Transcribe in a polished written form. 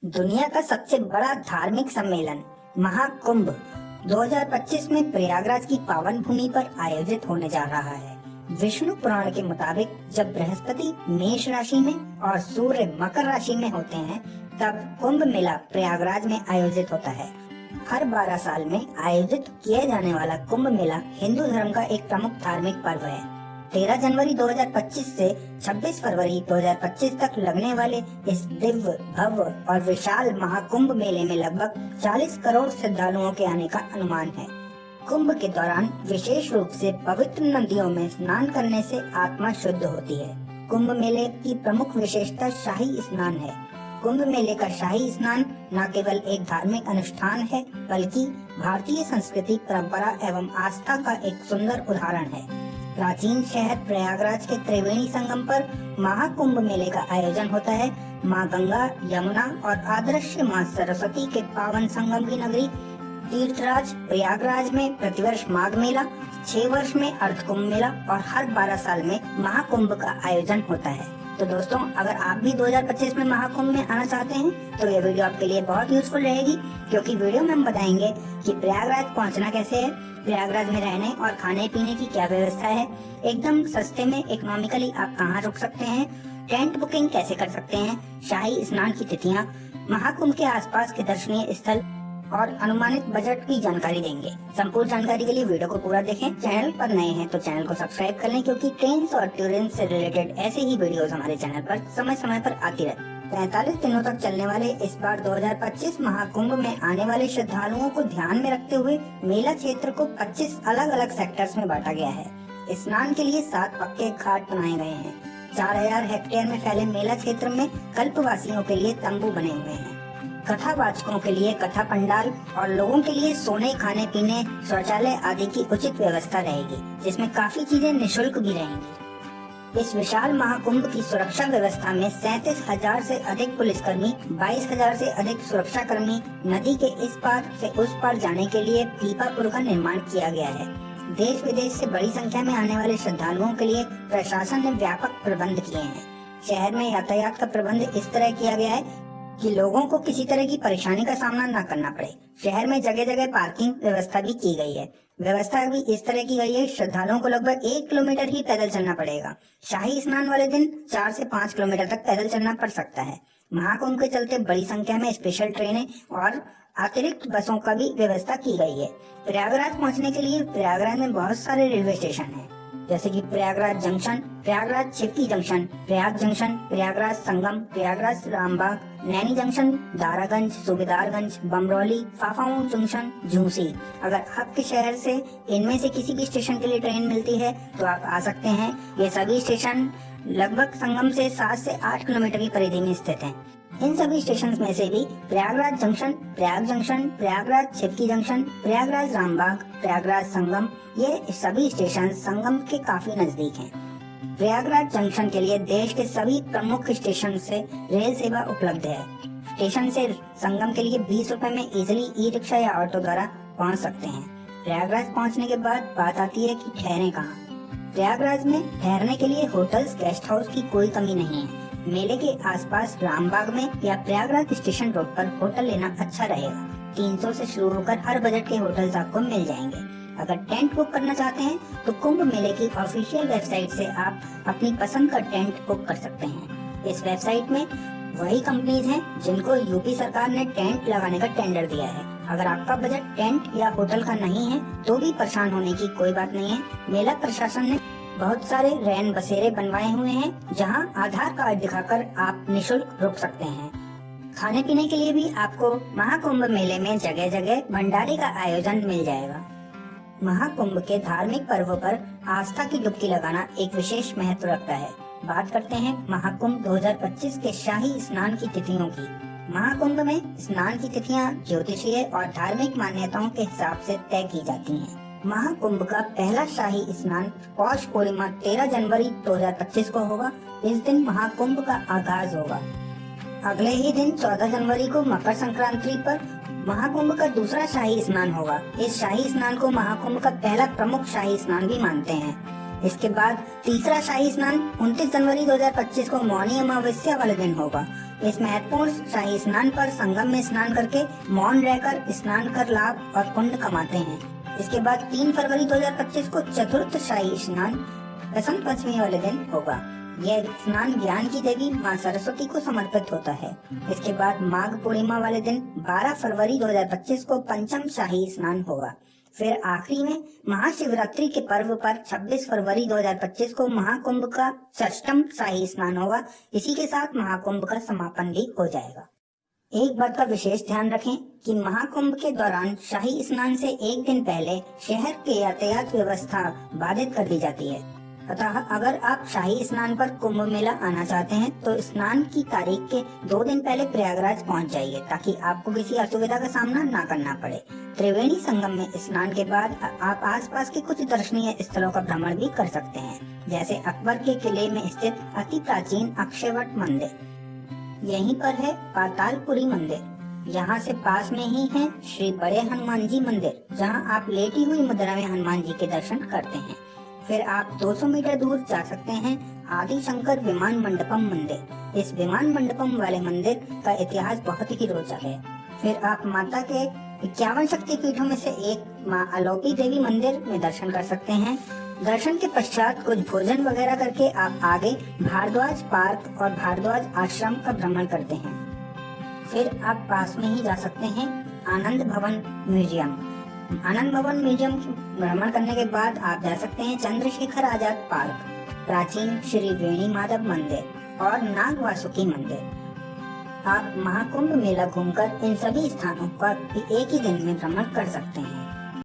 दुनिया का सबसे बड़ा धार्मिक सम्मेलन महाकुंभ 2025 में प्रयागराज की पावन भूमि पर आयोजित होने जा रहा है। विष्णु पुराण के मुताबिक जब बृहस्पति मेष राशि में और सूर्य मकर राशि में होते हैं, तब कुंभ मेला प्रयागराज में आयोजित होता है। हर 12 साल में आयोजित किया जाने वाला कुंभ मेला हिंदू धर्म का एक प्रमुख धार्मिक पर्व है। 13 जनवरी 2025 से 26 फरवरी 2025 तक लगने वाले इस दिव्य, भव्य और विशाल महाकुंभ मेले में लगभग 40 करोड़ श्रद्धालुओं के आने का अनुमान है। कुंभ के दौरान विशेष रूप से पवित्र नदियों में स्नान करने से आत्मा शुद्ध होती है। कुंभ मेले की प्रमुख विशेषता शाही स्नान है। कुंभ मेले का शाही स्नान न केवल एक धार्मिक अनुष्ठान है, बल्कि भारतीय संस्कृति, परंपरा एवं आस्था का एक सुंदर उदाहरण है। प्राचीन शहर प्रयागराज के त्रिवेणी संगम पर महाकुंभ मेले का आयोजन होता है। माँ गंगा, यमुना और आदर्श माँ सरस्वती के पावन संगम की नगरी तीर्थराज प्रयागराज में प्रतिवर्ष माघ मेला, 6 वर्ष में अर्ध कुंभ मेला और हर 12 साल में महाकुंभ का आयोजन होता है। तो दोस्तों, अगर आप भी 2025 में महाकुंभ में आना चाहते हैं तो ये वीडियो आपके लिए बहुत यूजफुल रहेगी, क्योंकि वीडियो में हम बताएंगे कि प्रयागराज पहुंचना कैसे है, प्रयागराज में रहने और खाने पीने की क्या व्यवस्था है, एकदम सस्ते में इकोनॉमिकली आप कहाँ रुक सकते हैं, टेंट बुकिंग कैसे कर सकते हैं, शाही स्नान की तिथियाँ, महाकुंभ के आसपास के दर्शनीय स्थल और अनुमानित बजट की जानकारी देंगे। संपूर्ण जानकारी के लिए वीडियो को पूरा देखें। चैनल पर नए हैं तो चैनल को सब्सक्राइब कर लें, क्योंकि ट्रेन और टूरिज्म से रिलेटेड ऐसे ही वीडियोस हमारे चैनल पर समय समय पर आती रहती है। 45 दिनों तक चलने वाले इस बार 2025 महाकुंभ में आने वाले श्रद्धालुओं को ध्यान में रखते हुए मेला क्षेत्र को 25 अलग अलग सेक्टर्स में बांटा गया है। स्नान के लिए 7 पक्के घाट बनाए गए हैं। 4000 हेक्टेयर में फैले मेला क्षेत्र में कल्पवासियों के लिए तंबू बने हुए हैं। कथावाचकों के लिए कथा पंडाल और लोगों के लिए सोने, खाने पीने, शौचालय आदि की उचित व्यवस्था रहेगी, जिसमें काफी चीजें निशुल्क भी रहेंगी। इस विशाल महाकुंभ की सुरक्षा व्यवस्था में 37,000 से अधिक पुलिसकर्मी, 22,000 से अधिक सुरक्षा कर्मी, नदी के इस पार से उस पार जाने के लिए पीपा पुल का निर्माण किया गया है। देश विदेश से बड़ी संख्या में आने वाले श्रद्धालुओं के लिए प्रशासन ने व्यापक प्रबंध किए हैं। शहर में यातायात का प्रबंध इस तरह किया गया है कि लोगों को किसी तरह की परेशानी का सामना न करना पड़े। शहर में जगह जगह पार्किंग व्यवस्था भी की गई है। व्यवस्था भी इस तरह की गई है, श्रद्धालुओं को लगभग 1 किलोमीटर ही पैदल चलना पड़ेगा। शाही स्नान वाले दिन 4 से 5 किलोमीटर तक पैदल चलना पड़ सकता है। महाकुंभ के चलते बड़ी संख्या में स्पेशल ट्रेनें और अतिरिक्त बसों का भी व्यवस्था की गई है। प्रयागराज पहुँचने के लिए प्रयागराज में बहुत सारे रेलवे स्टेशन है, जैसे कि प्रयागराज जंक्शन, प्रयागराज चिपकी junction, Prayag junction, Prayagraj Sangam, Prayagraj Rambagh, Naini junction, Daraganj, Subedarganj, Bamrauli, फाफाऊ junction, Jhusi. अगर आपके शहर से इनमें से किसी भी स्टेशन के लिए ट्रेन मिलती है तो आप आ सकते हैं। ये सभी स्टेशन लगभग संगम से 7 से 8 किलोमीटर की परिधि में स्थित हैं। इन सभी स्टेशन में से भी प्रयागराज जंक्शन, प्रयाग जंक्शन, प्रयागराज चिपकी जंक्शन, प्रयागराज रामबाग, प्रयागराज संगम, ये सभी स्टेशन संगम के काफी नजदीक हैं। प्रयागराज जंक्शन के लिए देश के सभी प्रमुख स्टेशन से रेल सेवा उपलब्ध है। स्टेशन से संगम के लिए 20 रुपए में इजिली ई रिक्शा या ऑटो द्वारा पहुंच सकते हैं। प्रयागराज पहुंचने के बाद बात आती है कि ठहरें कहाँ। प्रयागराज में ठहरने के लिए होटल्स, गेस्ट हाउस की कोई कमी नहीं है। मेले के आसपास रामबाग में या प्रयागराज स्टेशन रोड पर होटल लेना अच्छा रहेगा। 300 से शुरू होकर हर बजट के होटल्स आपको मिल जाएंगे। अगर टेंट बुक करना चाहते हैं तो कुंभ मेले की ऑफिशियल वेबसाइट से आप अपनी पसंद का टेंट बुक कर सकते हैं। इस वेबसाइट में वही कंपनीज हैं जिनको यूपी सरकार ने टेंट लगाने का टेंडर दिया है। अगर आपका बजट टेंट या होटल का नहीं है तो भी परेशान होने की कोई बात नहीं है। मेला प्रशासन ने बहुत सारे रैन बसेरे बनवाए हुए हैं, जहां आधार कार्ड दिखाकर आप निशुल्क रुक सकते हैं। खाने पीने के लिए भी आपको महाकुंभ मेले में जगह जगह भंडारे का आयोजन मिल जाएगा। महाकुंभ के धार्मिक पर्वों पर आस्था की डुबकी लगाना एक विशेष महत्व रखता है। बात करते हैं महाकुंभ 2025 के शाही स्नान की तिथियों की। महाकुंभ में स्नान की तिथियां ज्योतिषीय और धार्मिक मान्यताओं के हिसाब से तय की जाती हैं। महाकुंभ का पहला शाही स्नान पौष पूर्णिमा 13 जनवरी 2025 को होगा। इस दिन महाकुंभ का आगाज होगा। अगले ही दिन 14 जनवरी को मकर संक्रांति पर महाकुंभ का दूसरा शाही स्नान होगा। इस शाही स्नान को महाकुंभ का पहला प्रमुख शाही स्नान भी मानते हैं। इसके बाद तीसरा शाही स्नान 29 जनवरी 2025 को मौनी अमावस्या वाले दिन होगा। इस महत्वपूर्ण शाही स्नान पर संगम में स्नान करके मौन रहकर स्नान कर लाभ और पुण्य कमाते हैं। इसके बाद 3 फरवरी 2025 को चतुर्थ शाही स्नान बसंत पंचमी वाले दिन होगा। यह स्नान ज्ञान की देवी मां सरस्वती को समर्पित होता है। इसके बाद माघ पूर्णिमा वाले दिन 12 फरवरी 2025 को पंचम शाही स्नान होगा। फिर आखिरी में महाशिवरात्रि के पर्व पर 26 फरवरी 2025 को महाकुंभ का षष्ठम शाही स्नान होगा। इसी के साथ महाकुंभ का समापन भी हो जाएगा। एक बात का विशेष ध्यान रखें कि महाकुंभ के दौरान शाही स्नान से एक दिन पहले शहर के यातायात व्यवस्था बाधित कर दी जाती है। अतः अगर आप शाही स्नान पर कुंभ मेला आना चाहते हैं तो स्नान की तारीख के 2 दिन पहले प्रयागराज पहुंच जाइए, ताकि आपको किसी असुविधा का सामना न करना पड़े। त्रिवेणी संगम में स्नान के बाद आप आसपास के कुछ दर्शनीय स्थलों का भ्रमण भी कर सकते हैं, जैसे अकबर के किले में स्थित अति प्राचीन अक्षयवट मंदिर। यहीं पर है पातालपुरी मंदिर। यहाँ से पास में ही है श्री बड़े हनुमान जी मंदिर, जहाँ आप लेटी हुई मुद्रा में हनुमान जी के दर्शन करते हैं। फिर आप 200 मीटर दूर जा सकते हैं आदि शंकर विमान मंडपम मंदिर। इस विमान मंडपम वाले मंदिर का इतिहास बहुत ही रोचक है। फिर आप माता के 51 शक्ति पीठों में से एक माँ अलोपी देवी मंदिर में दर्शन कर सकते हैं। दर्शन के पश्चात कुछ भोजन वगैरह करके आप आगे भारद्वाज पार्क और भारद्वाज आश्रम का भ्रमण करते हैं। फिर आप पास में ही जा सकते हैं आनंद भवन म्यूजियम। आनंद भवन म्यूजियम भ्रमण करने के बाद आप जा सकते हैं चंद्रशेखर आजाद पार्क, प्राचीन श्री वेणी माधव मंदिर और नाग वासुकी मंदिर। आप महाकुंभ मेला घूमकर इन सभी स्थानों पर एक ही दिन में भ्रमण कर सकते हैं।